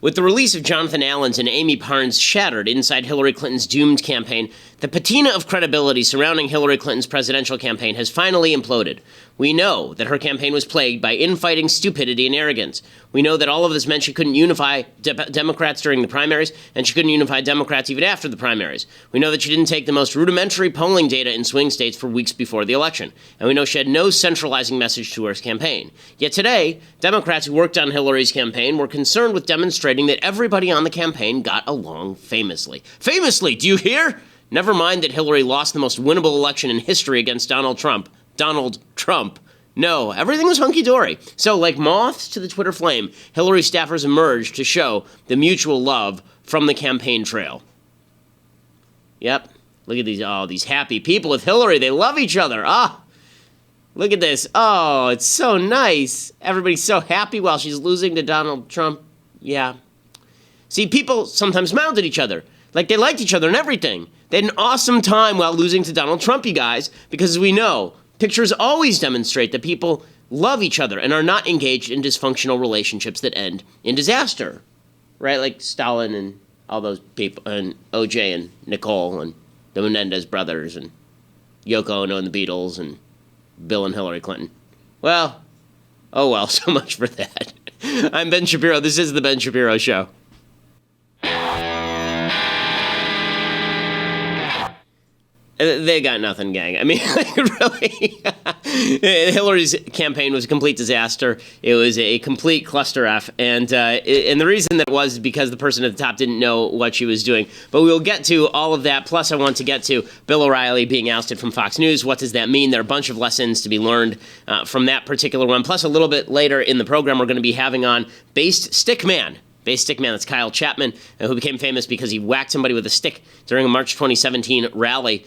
With the release of Jonathan Allen's and Amy Parnes shattered inside Hillary Clinton's doomed campaign, the patina of credibility surrounding Hillary Clinton's presidential campaign has finally imploded. We know that her campaign was plagued by infighting, stupidity, and arrogance. We know that all of this meant she couldn't unify Democrats during the primaries, and she couldn't unify Democrats even after the primaries. We know that she didn't take the most rudimentary polling data in swing states for weeks before the election. And we know she had no centralizing message to her campaign. Yet today, Democrats who worked on Hillary's campaign were concerned with demonstrating that everybody on the campaign got along famously. Famously, do you hear? Never mind that Hillary lost the most winnable election in history against Donald Trump. No, everything was hunky-dory. So, like moths to the Twitter flame, Hillary staffers emerged to show the mutual love from the campaign trail. Yep, look at these happy people with Hillary. They love each other. Look at this. Oh, it's so nice. Everybody's so happy while she's losing to Donald Trump. Yeah. See, people sometimes mound at each other. Like they liked each other and everything. They had an awesome time while losing to Donald Trump, you guys, because as we know, pictures always demonstrate that people love each other and are not engaged in dysfunctional relationships that end in disaster, right? Like Stalin and all those people, and O.J. and Nicole and the Menendez brothers and Yoko Ono and the Beatles and Bill and Hillary Clinton. Well, so much for that. I'm Ben Shapiro. This is The Ben Shapiro Show. They got nothing, gang. I mean, really, Hillary's campaign was a complete disaster. It was a complete cluster F, and the reason that was because the person at the top didn't know what she was doing. But we will get to all of that. Plus, I want to get to Bill O'Reilly being ousted from Fox News. What does that mean? There are a bunch of lessons to be learned from that particular one. Plus, a little bit later in the program, we're going to be having on Based Stickman. That's Kyle Chapman, who became famous because he whacked somebody with a stick during a March 2017 rally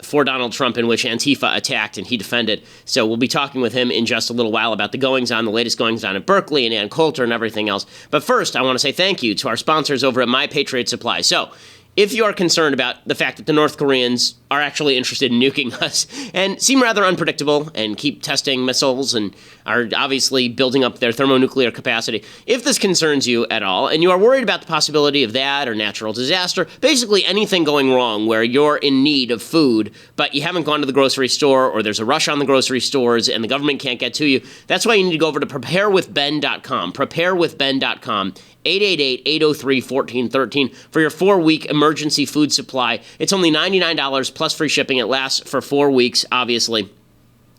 for Donald Trump in which Antifa attacked and he defended. So we'll be talking with him in just a little while about the goings-on, the latest goings-on at Berkeley and Ann Coulter and everything else. But first, I want to say thank you to our sponsors over at My Patriot Supply. So if you are concerned about the fact that the North Koreans are actually interested in nuking us and seem rather unpredictable and keep testing missiles and are obviously building up their thermonuclear capacity, if this concerns you at all and you are worried about the possibility of that or natural disaster, basically anything going wrong where you're in need of food but you haven't gone to the grocery store or there's a rush on the grocery stores and the government can't get to you, that's why you need to go over to preparewithben.com, preparewithben.com, 888-803-1413 for your 4-week emergency food supply. It's only $99 plus free shipping. It lasts for 4 weeks, obviously.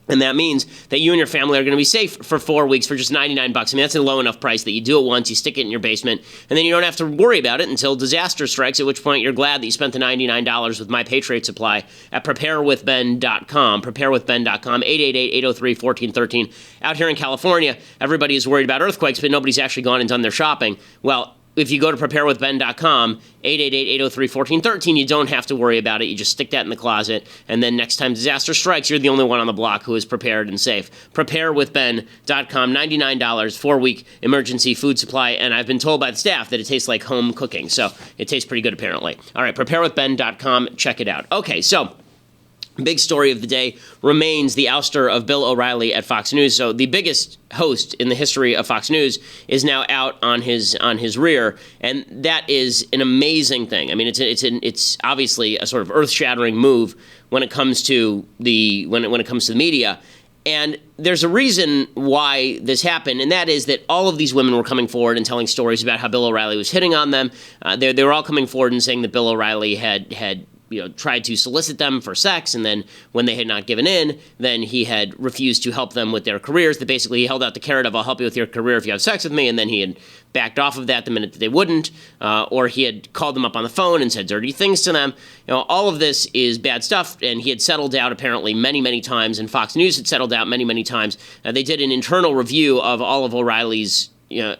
And that means that you and your family are going to be safe for 4 weeks for just $99. I mean, that's a low enough price that you do it once, you stick it in your basement, and then you don't have to worry about it until disaster strikes, at which point you're glad that you spent the $99 with My Patriot Supply at preparewithben.com, preparewithben.com, 888-803-1413. Out here in California, everybody is worried about earthquakes, but nobody's actually gone and done their shopping. Well, if you go to preparewithben.com, 888-803-1413, you don't have to worry about it. You just stick that in the closet, and then next time disaster strikes, you're the only one on the block who is prepared and safe. Preparewithben.com, $99, 4-week emergency food supply, and I've been told by the staff that it tastes like home cooking, so it tastes pretty good apparently. All right, preparewithben.com, check it out. Okay, so big story of the day remains the ouster of Bill O'Reilly at Fox News. So the biggest host in the history of Fox News is now out on his rear, and that is an amazing thing. I mean, it's obviously a sort of earth-shattering move when it comes to the media. And there's a reason why this happened, and that is that all of these women were coming forward and telling stories about how Bill O'Reilly was hitting on them. They were all coming forward and saying that Bill O'Reilly had tried to solicit them for sex, and then when they had not given in, then he had refused to help them with their careers. That basically he held out the carrot of, I'll help you with your career if you have sex with me, and then he had backed off of that the minute that they wouldn't, or he had called them up on the phone and said dirty things to them. All of this is bad stuff, and he had settled out apparently many, many times, and Fox News had settled out many, many times. They did an internal review of all of O'Reilly's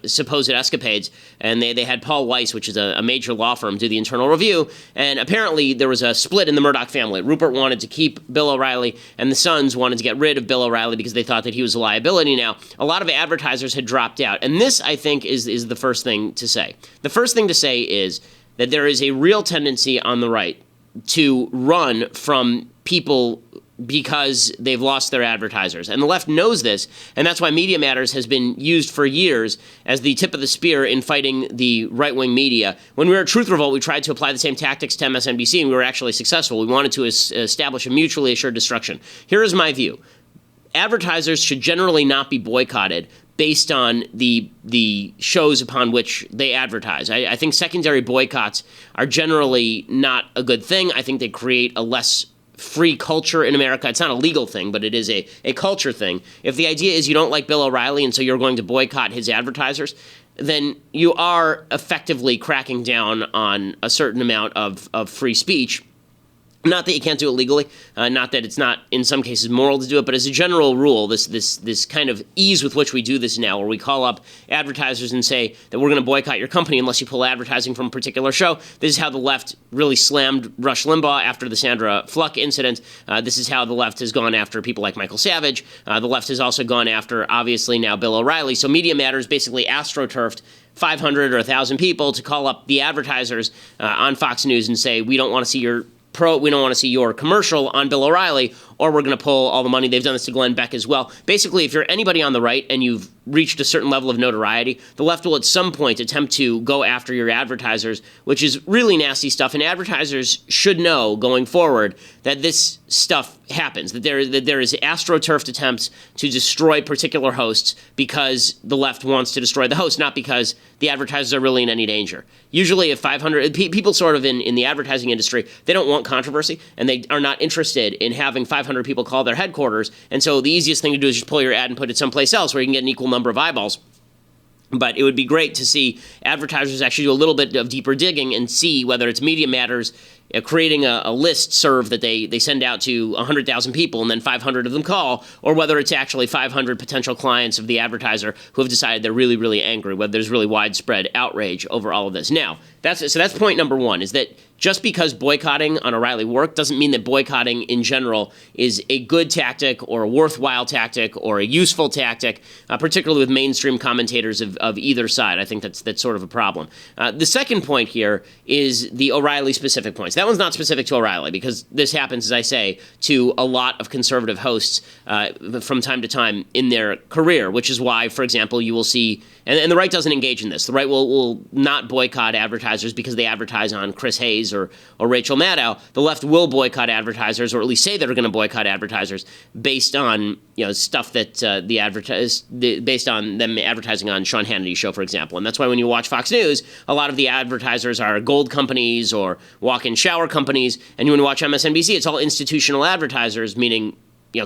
supposed escapades, and they had Paul Weiss, which is a major law firm, do the internal review, and apparently there was a split in the Murdoch family. Rupert wanted to keep Bill O'Reilly, and the sons wanted to get rid of Bill O'Reilly because they thought that he was a liability now. A lot of advertisers had dropped out, and this, I think, is the first thing to say. The first thing to say is that there is a real tendency on the right to run from people because they've lost their advertisers. And the left knows this, and that's why Media Matters has been used for years as the tip of the spear in fighting the right-wing media. When we were at Truth Revolt, we tried to apply the same tactics to MSNBC, and we were actually successful. We wanted to establish a mutually assured destruction. Here is my view. Advertisers should generally not be boycotted based on the shows upon which they advertise. I think secondary boycotts are generally not a good thing. I think they create a less free culture in America. It's not a legal thing, but it is a culture thing. If the idea is you don't like Bill O'Reilly and so you're going to boycott his advertisers, then you are effectively cracking down on a certain amount of free speech. Not that you can't do it legally, not that it's not in some cases moral to do it, but as a general rule, this kind of ease with which we do this now, where we call up advertisers and say that we're going to boycott your company unless you pull advertising from a particular show. This is how the left really slammed Rush Limbaugh after the Sandra Fluck incident. This is how the left has gone after people like Michael Savage. The left has also gone after, obviously, now Bill O'Reilly. So Media Matters basically astroturfed 500 or 1,000 people to call up the advertisers on Fox News and say, we don't want to see we don't want to see your commercial on Bill O'Reilly, or we're going to pull all the money. They've done this to Glenn Beck as well. Basically, if you're anybody on the right and you've reached a certain level of notoriety, the left will at some point attempt to go after your advertisers, which is really nasty stuff. And advertisers should know going forward that this stuff happens, that there is astroturfed attempts to destroy particular hosts because the left wants to destroy the host, not because the advertisers are really in any danger. Usually if 500 people sort of in the advertising industry, they don't want controversy, and they are not interested in having 500 people call their headquarters. And so the easiest thing to do is just pull your ad and put it someplace else where you can get an equal number of eyeballs. But it would be great to see advertisers actually do a little bit of deeper digging and see whether it's Media Matters creating a list serve that they send out to 100,000 people and then 500 of them call, or whether it's actually 500 potential clients of the advertiser who have decided they're really, really angry, whether there's really widespread outrage over all of this. Now, that's point number one, is that just because boycotting on O'Reilly worked doesn't mean that boycotting in general is a good tactic or a worthwhile tactic or a useful tactic, particularly with mainstream commentators of either side. I think that's sort of a problem. The second point here is the O'Reilly specific points. That one's not specific to O'Reilly because this happens, as I say, to a lot of conservative hosts from time to time in their career, which is why, for example, you will see, and the right doesn't engage in this. The right will not boycott advertisers because they advertise on Chris Hayes or Rachel Maddow. The left will boycott advertisers, or at least say they're going to boycott advertisers based on stuff that based on them advertising on Sean Hannity's show, for example. And that's why when you watch Fox News, a lot of the advertisers are gold companies or walk-in shower companies, and when you watch MSNBC, it's all institutional advertisers, meaning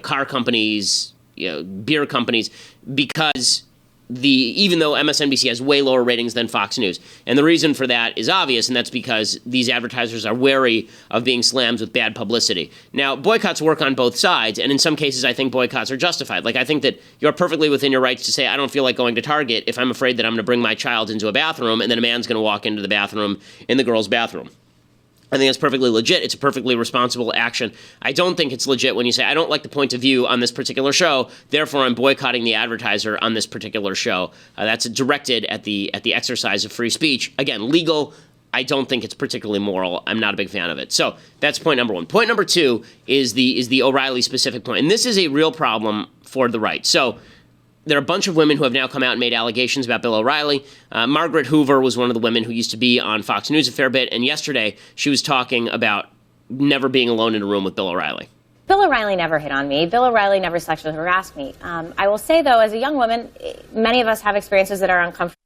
car companies, beer companies, because even though MSNBC has way lower ratings than Fox News. And the reason for that is obvious, and that's because these advertisers are wary of being slammed with bad publicity. Now, boycotts work on both sides, and in some cases I think boycotts are justified. Like, I think that you're perfectly within your rights to say, I don't feel like going to Target if I'm afraid that I'm going to bring my child into a bathroom, and then a man's going to walk into the bathroom in the girl's bathroom. I think it's perfectly legit. It's a perfectly responsible action. I don't think it's legit when you say, I don't like the point of view on this particular show, therefore I'm boycotting the advertiser on this particular show. That's directed at the exercise of free speech. Again, legal. I don't think it's particularly moral. I'm not a big fan of it. So that's point number one. Point number two is the O'Reilly specific point. And this is a real problem for the right. So there are a bunch of women who have now come out and made allegations about Bill O'Reilly. Margaret Hoover was one of the women who used to be on Fox News a fair bit, and yesterday she was talking about never being alone in a room with Bill O'Reilly. Bill O'Reilly never hit on me. Bill O'Reilly never sexually harassed me. I will say, though, as a young woman, many of us have experiences that are uncomfortable.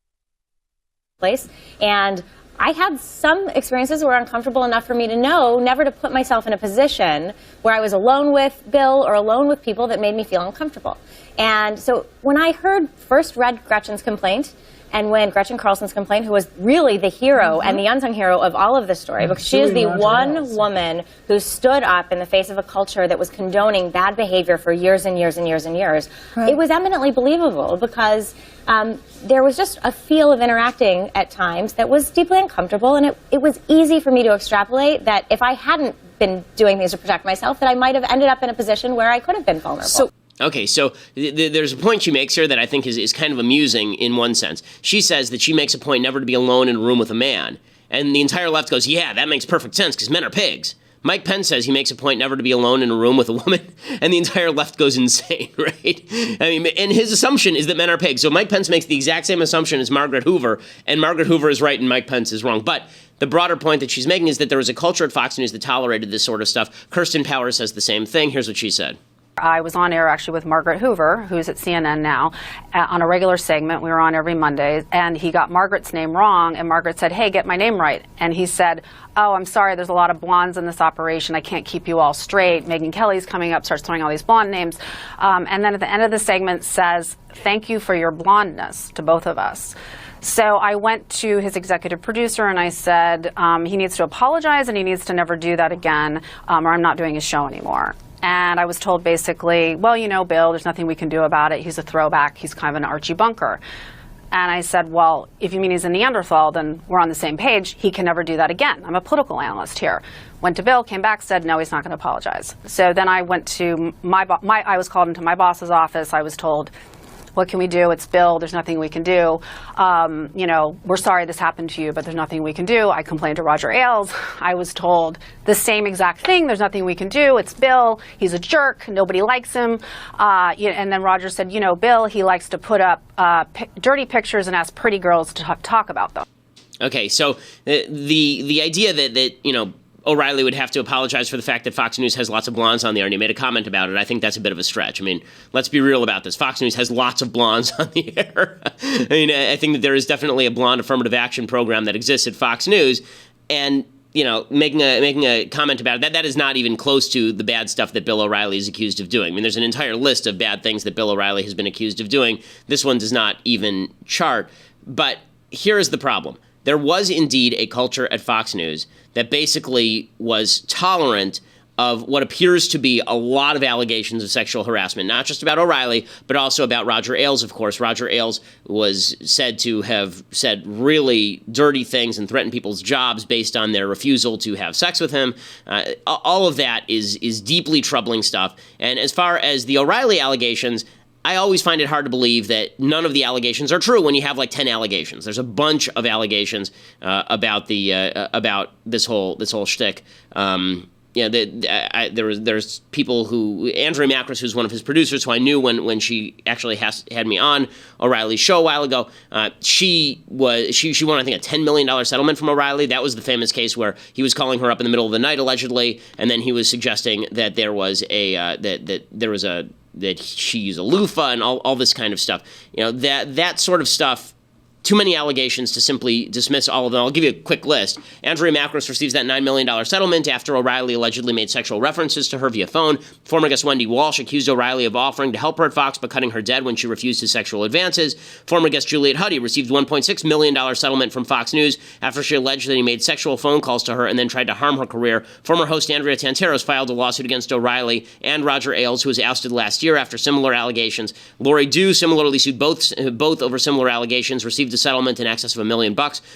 And I had some experiences that were uncomfortable enough for me to know never to put myself in a position where I was alone with Bill or alone with people that made me feel uncomfortable. And so when I first read Gretchen's complaint, and when Gretchen Carlson's complaint, who was really the hero and the unsung hero of all of this story, because she is the one woman who stood up in the face of a culture that was condoning bad behavior for years and years and years and years, it was eminently believable because there was just a feel of interacting at times that was deeply uncomfortable, and it was easy for me to extrapolate that if I hadn't been doing things to protect myself, that I might have ended up in a position where I could have been vulnerable. Okay, so there's a point she makes here that I think is kind of amusing in one sense. She says that she makes a point never to be alone in a room with a man. And the entire left goes, yeah, that makes perfect sense because men are pigs. Mike Pence says he makes a point never to be alone in a room with a woman, and the entire left goes insane, right? I mean, and his assumption is that men are pigs. So Mike Pence makes the exact same assumption as Margaret Hoover, and Margaret Hoover is right and Mike Pence is wrong. But the broader point that she's making is that there was a culture at Fox News that tolerated this sort of stuff. Kirsten Powers says the same thing. Here's what she said. I was on air actually with Margaret Hoover, who's at CNN now, on a regular segment. We were on every Monday, and he got Margaret's name wrong, and Margaret said, hey, get my name right. And he said, oh, I'm sorry, there's a lot of blondes in this operation. I can't keep you all straight. Megyn Kelly's coming up, starts throwing all these blonde names. And then at the end of the segment says, thank you for your blondness to both of us. So I went to his executive producer and I said, he needs to apologize and he needs to never do that again, or I'm not doing his show anymore. And I was told basically, well, you know, Bill, there's nothing we can do about it. He's a throwback. He's kind of an Archie Bunker. And I said, well, if you mean he's a Neanderthal, then we're on the same page. He can never do that again. I'm a political analyst here. Went to Bill, came back, said, no, he's not going to apologize. So then I went to I was called into my boss's office. I was told, what can we do? It's Bill. There's nothing we can do. You know, we're sorry this happened to you, but there's nothing we can do. I complained to Roger Ailes. I was told the same exact thing. There's nothing we can do. It's Bill. He's a jerk. Nobody likes him. And then Roger said, you know, Bill, he likes to put up dirty pictures and ask pretty girls to talk about them. Okay, so the idea that you know, O'Reilly would have to apologize for the fact that Fox News has lots of blondes on there, and he made a comment about it. I think that's a bit of a stretch. I mean, let's be real about this. Fox News has lots of blondes on the air. I mean, I think that there is definitely a blonde affirmative action program that exists at Fox News, and you know, making a comment about it, that is not even close to the bad stuff that Bill O'Reilly is accused of doing. I mean, there's an entire list of bad things that Bill O'Reilly has been accused of doing. This one does not even chart. But here is the problem. There was indeed a culture at Fox News that basically was tolerant of what appears to be a lot of allegations of sexual harassment, not just about O'Reilly, but also about Roger Ailes, of course. Roger Ailes was said to have said really dirty things and threatened people's jobs based on their refusal to have sex with him. All of that is deeply troubling stuff. And as far as the O'Reilly allegations, I always find it hard to believe that none of the allegations are true when you have like 10 allegations. There's a bunch of allegations about this whole shtick. There's people who Andrea Macris, who's one of his producers, who I knew when she actually had me on O'Reilly's show a while ago. She won, I think, a $10 million settlement from O'Reilly. That was the famous case where he was calling her up in the middle of the night allegedly, and then he was suggesting that there was that she used a loofah and all this kind of stuff. You know, that sort of stuff. Too many allegations to simply dismiss all of them. I'll give you a quick list. Andrea Macris receives that $9 million settlement after O'Reilly allegedly made sexual references to her via phone. Former guest Wendy Walsh accused O'Reilly of offering to help her at Fox but cutting her dead when she refused his sexual advances. Former guest Juliet Huddy received $1.6 million settlement from Fox News after she alleged that he made sexual phone calls to her and then tried to harm her career. Former host Andrea Tanteros filed a lawsuit against O'Reilly and Roger Ailes, who was ousted last year after similar allegations. Lori Dew similarly sued both over similar allegations, received a settlement in excess of $1 million.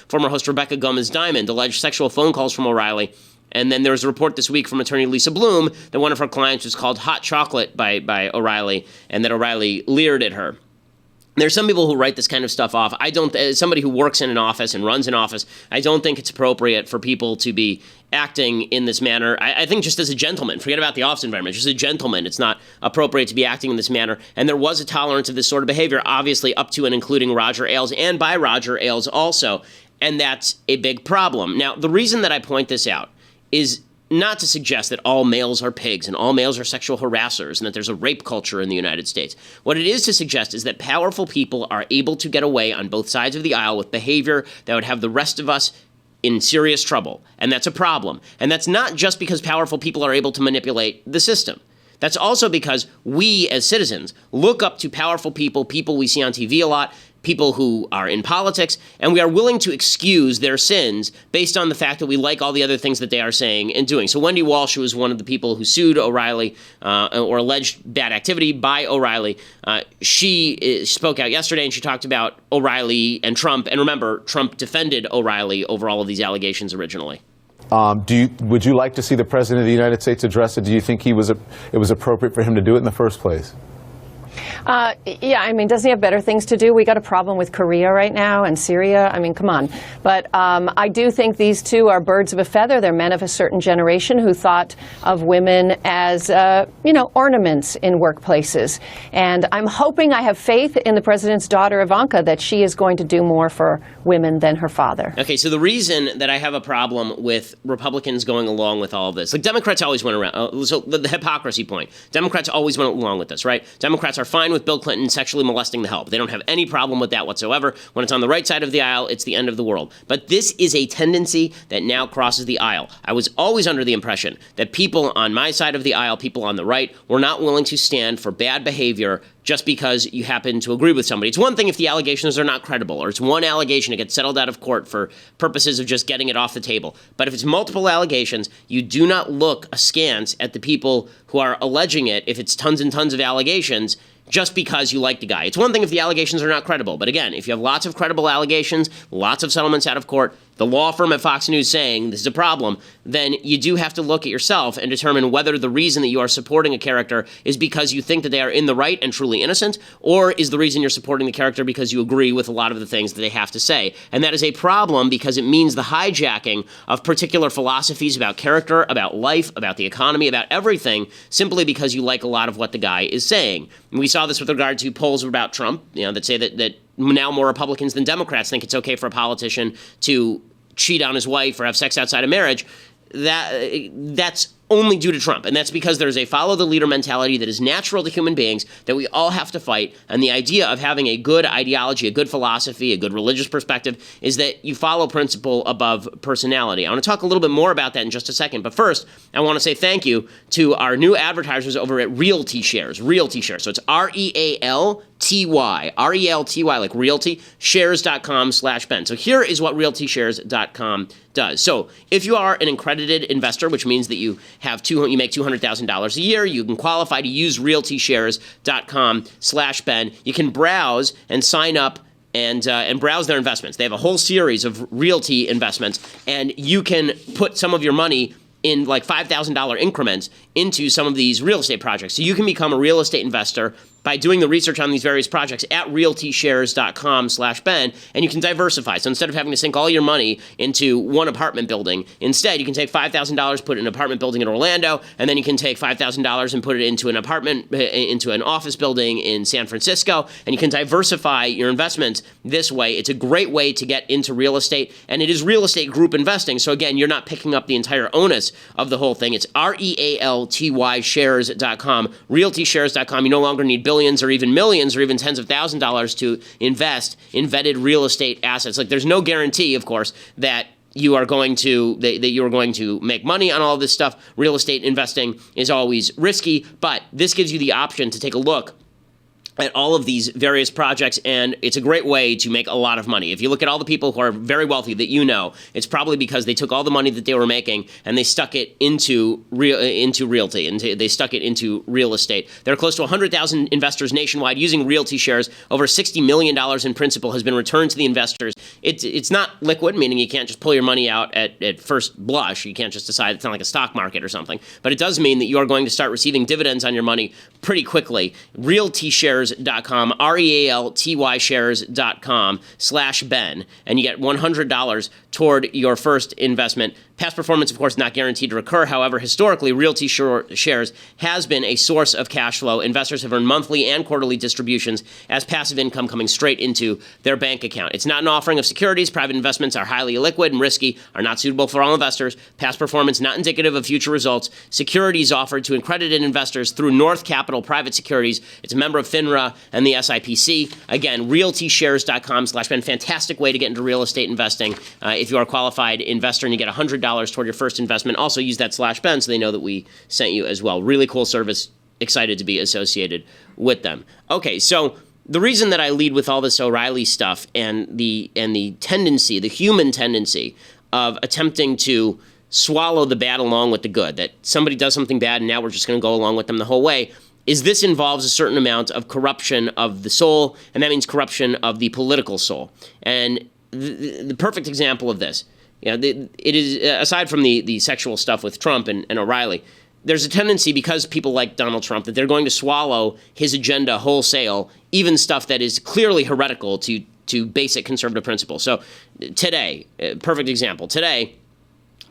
Former host Rebecca Gomez-Diamond alleged sexual phone calls from O'Reilly. And then there was a report this week from attorney Lisa Bloom that one of her clients was called hot chocolate by O'Reilly, and that O'Reilly leered at her. There's some people who write this kind of stuff off. I don't, as somebody who works in an office and runs an office, I don't think it's appropriate for people to be acting in this manner. I think just as a gentleman, forget about the office environment, just as a gentleman, it's not appropriate to be acting in this manner. And there was a tolerance of this sort of behavior, obviously up to and including Roger Ailes and by Roger Ailes also. And that's a big problem. Now, the reason that I point this out is not to suggest that all males are pigs and all males are sexual harassers and that there's a rape culture in the United States. What it is to suggest is that powerful people are able to get away on both sides of the aisle with behavior that would have the rest of us in serious trouble. And that's a problem. And that's not just because powerful people are able to manipulate the system. That's also because we as citizens look up to powerful people we see on TV a lot, people who are in politics, and we are willing to excuse their sins based on the fact that we like all the other things that they are saying and doing. So Wendy Walsh, who was one of the people who sued O'Reilly or alleged bad activity by O'Reilly, she spoke out yesterday and she talked about O'Reilly and Trump. And remember, Trump defended O'Reilly over all of these allegations originally. Would you like to see the President of the United States address it? Do you think it was appropriate for him to do it in the first place? Yeah, I mean, doesn't he have better things to do? We got a problem with Korea right now and Syria. I mean, come on. But I do think these two are birds of a feather. They're men of a certain generation who thought of women as, ornaments in workplaces. And I'm hoping, I have faith in the president's daughter, Ivanka, that she is going to do more for women than her father. Okay, so the reason that I have a problem with Republicans going along with all of this, like Democrats always went around, so the hypocrisy point, Democrats always went along with this, right? Democrats are fine with Bill Clinton sexually molesting the help. They don't have any problem with that whatsoever. When it's on the right side of the aisle, it's the end of the world. But this is a tendency that now crosses the aisle. I was always under the impression that people on my side of the aisle, people on the right, were not willing to stand for bad behavior just because you happen to agree with somebody. It's one thing if the allegations are not credible, or it's one allegation that gets settled out of court for purposes of just getting it off the table. But if it's multiple allegations, you do not look askance at the people who are alleging it if it's tons and tons of allegations just because you like the guy. It's one thing if the allegations are not credible. But again, if you have lots of credible allegations, lots of settlements out of court, the law firm at Fox News saying this is a problem, then you do have to look at yourself and determine whether the reason that you are supporting a character is because you think that they are in the right and truly innocent, or is the reason you're supporting the character because you agree with a lot of the things that they have to say. And that is a problem because it means the hijacking of particular philosophies about character, about life, about the economy, about everything, simply because you like a lot of what the guy is saying. And we saw this with regard to polls about Trump, that say that now more Republicans than Democrats think it's okay for a politician to cheat on his wife or have sex outside of marriage. That's only due to Trump. And that's because there's a follow the leader mentality that is natural to human beings that we all have to fight. And the idea of having a good ideology, a good philosophy, a good religious perspective is that you follow principle above personality. I want to talk a little bit more about that in just a second. But first, I want to say thank you to our new advertisers over at Realty Shares. Realty Shares. So it's Realty, Realty, like realty, shares.com/Ben. So here is what realtyshares.com does. So if you are an accredited investor, which means that you make $200,000 a year, you can qualify to use realtyshares.com/Ben. You can browse and sign up and browse their investments. They have a whole series of realty investments, and you can put some of your money in like $5,000 increments into some of these real estate projects. So you can become a real estate investor by doing the research on these various projects at realtyshares.com/Ben, and you can diversify. So instead of having to sink all your money into one apartment building, instead you can take $5,000, put it in an apartment building in Orlando, and then you can take $5,000 and put it into an office building in San Francisco, and you can diversify your investments this way. It's a great way to get into real estate, and it is real estate group investing. So again, you're not picking up the entire onus of the whole thing. It's REALTY shares.com, realtyshares.com. You no longer need billions or even millions or even tens of thousands of dollars to invest in vetted real estate assets. Like, there's no guarantee, of course, that you are going to make money on all of this stuff. Real estate investing is always risky, but this gives you the option to take a look at all of these various projects, and it's a great way to make a lot of money. If you look at all the people who are very wealthy that you know, it's probably because they took all the money that they were making and they stuck it into realty, and they stuck it into real estate. There are close to 100,000 investors nationwide using Realty Shares. Over $60 million in principal has been returned to the investors. It's not liquid, meaning you can't just pull your money out at first blush. You can't just decide. It's not like a stock market or something. But it does mean that you are going to start receiving dividends on your money pretty quickly. RealtyShares.com, REALTY shares.com/Ben, and you get $100 toward your first investment. Past performance, of course, not guaranteed to recur. However, historically, Realty Shares has been a source of cash flow. Investors have earned monthly and quarterly distributions as passive income coming straight into their bank account. It's not an offering of securities. Private investments are highly illiquid and risky, are not suitable for all investors. Past performance not indicative of future results. Securities offered to accredited investors through North Capital Private Securities. It's a member of FINRA and the SIPC. Again, realtyshares.com/Ben. Fantastic way to get into real estate investing. If you are a qualified investor and you get $100 toward your first investment, also use that /Ben so they know that we sent you as well. Really cool service. Excited to be associated with them. Okay, so the reason that I lead with all this O'Reilly stuff and the tendency, the human tendency of attempting to swallow the bad along with the good, that somebody does something bad and now we're just going to go along with them the whole way, is this involves a certain amount of corruption of the soul, and that means corruption of the political soul. And the perfect example of this, it is, aside from the sexual stuff with Trump and O'Reilly, there's a tendency, because people like Donald Trump, that they're going to swallow his agenda wholesale, even stuff that is clearly heretical to basic conservative principles. So today, perfect example, today,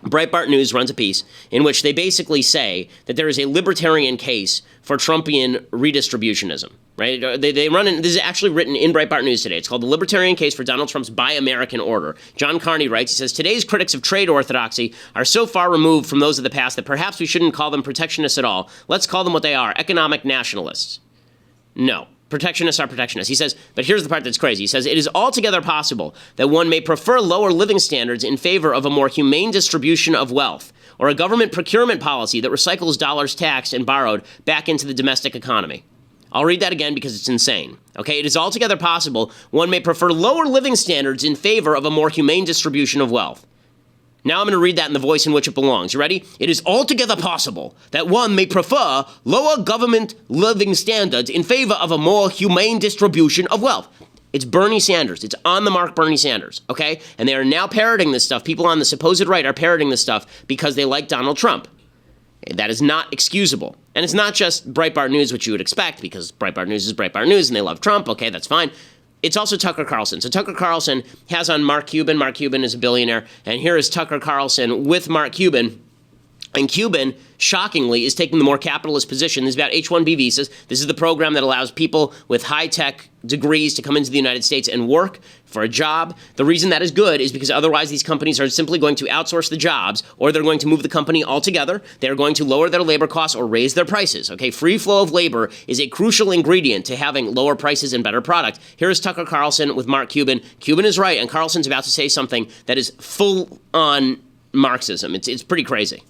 Breitbart News runs a piece in which they basically say that there is a libertarian case for Trumpian redistributionism, right? They run this is actually written in Breitbart News today. It's called The Libertarian Case for Donald Trump's Buy American Order. John Carney writes, he says, today's critics of trade orthodoxy are so far removed from those of the past that perhaps we shouldn't call them protectionists at all. Let's call them what they are, economic nationalists. No. Protectionists are protectionists. He says, but here's the part that's crazy. He says, it is altogether possible that one may prefer lower living standards in favor of a more humane distribution of wealth, or a government procurement policy that recycles dollars taxed and borrowed back into the domestic economy. I'll read that again because it's insane. Okay, it is altogether possible one may prefer lower living standards in favor of a more humane distribution of wealth. Now I'm going to read that in the voice in which it belongs. You ready? It is altogether possible that one may prefer lower government living standards in favor of a more humane distribution of wealth. It's Bernie Sanders. It's on the mark Bernie Sanders, okay? And they are now parroting this stuff. People on the supposed right are parroting this stuff because they like Donald Trump. That is not excusable. And it's not just Breitbart News, which you would expect, because Breitbart News is Breitbart News and they love Trump. Okay, that's fine. It's also Tucker Carlson. So Tucker Carlson has on Mark Cuban. Mark Cuban is a billionaire. And here is Tucker Carlson with Mark Cuban. And Cuban, shockingly, is taking the more capitalist position. This is about H-1B visas. This is the program that allows people with high-tech degrees to come into the United States and work for a job. The reason that is good is because otherwise these companies are simply going to outsource the jobs, or they're going to move the company altogether. They're going to lower their labor costs or raise their prices. Okay, free flow of labor is a crucial ingredient to having lower prices and better product. Here is Tucker Carlson with Mark Cuban. Cuban is right, and Carlson's about to say something that is full-on Marxism. It's pretty crazy.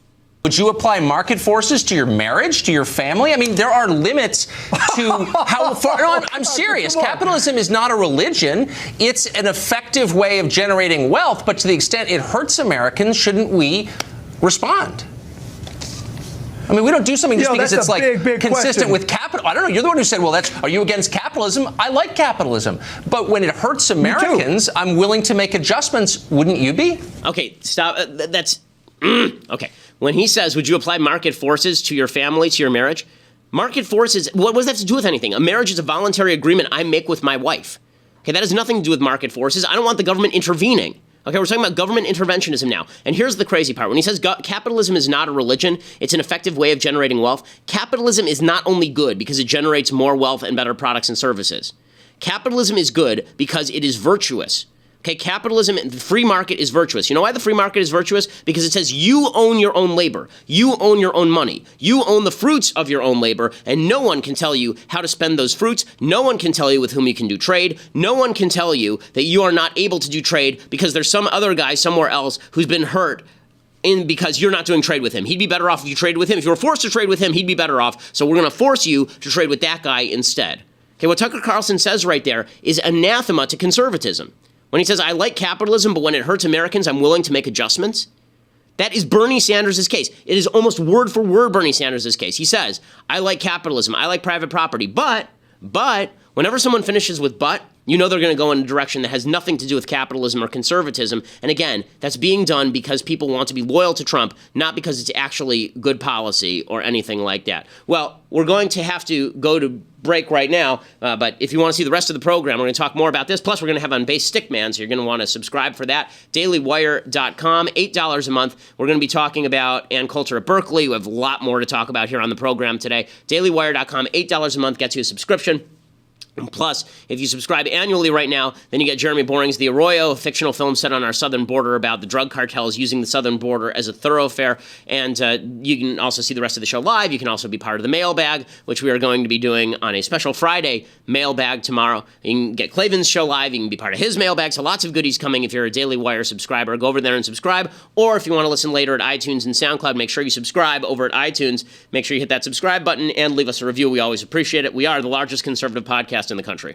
Would you apply market forces to your marriage, to your family? I mean, there are limits to how far. No, I'm serious. Capitalism is not a religion. It's an effective way of generating wealth. But to the extent it hurts Americans, shouldn't we respond? I mean, we don't do something just because it's like big consistent with capital. I don't know. You're the one who said, well, are you against capitalism? I like capitalism. But when it hurts Americans, I'm willing to make adjustments. Wouldn't you be? Okay, stop. Okay. When he says, would you apply market forces to your family, to your marriage? Market forces, what does that have to do with anything? A marriage is a voluntary agreement I make with my wife. Okay, that has nothing to do with market forces. I don't want the government intervening. Okay, we're talking about government interventionism now. And here's the crazy part. When he says capitalism is not a religion, it's an effective way of generating wealth. Capitalism is not only good because it generates more wealth and better products and services. Capitalism is good because it is virtuous. Okay, capitalism, the free market is virtuous. You know why the free market is virtuous? Because it says you own your own labor. You own your own money. You own the fruits of your own labor, and no one can tell you how to spend those fruits. No one can tell you with whom you can do trade. No one can tell you that you are not able to do trade because there's some other guy somewhere else who's been hurt because you're not doing trade with him. He'd be better off if you traded with him. If you were forced to trade with him, he'd be better off. So we're going to force you to trade with that guy instead. Okay, what Tucker Carlson says right there is anathema to conservatism. When he says, I like capitalism, but when it hurts Americans, I'm willing to make adjustments. That is Bernie Sanders' case. It is almost word for word Bernie Sanders' case. He says, I like capitalism, I like private property, but, whenever someone finishes with but, you know they're going to go in a direction that has nothing to do with capitalism or conservatism. And again, that's being done because people want to be loyal to Trump, not because it's actually good policy or anything like that. Well, we're going to have to go to break right now, but if you want to see the rest of the program, we're going to talk more about this. Plus, we're going to have on Base Stickman, so you're going to want to subscribe for that. DailyWire.com, $8 a month. We're going to be talking about Ann Coulter at Berkeley. We have a lot more to talk about here on the program today. DailyWire.com, $8 a month gets you a subscription. And plus, if you subscribe annually right now, then you get Jeremy Boring's The Arroyo, a fictional film set on our southern border about the drug cartels using the southern border as a thoroughfare. And you can also see the rest of the show live. You can also be part of the mailbag, which we are going to be doing on a special Friday mailbag tomorrow. You can get Clavin's show live. You can be part of his mailbag. So lots of goodies coming if you're a Daily Wire subscriber. Go over there and subscribe. Or if you want to listen later at iTunes and SoundCloud, make sure you subscribe over at iTunes. Make sure you hit that subscribe button and leave us a review. We always appreciate it. We are the largest conservative podcast in the country.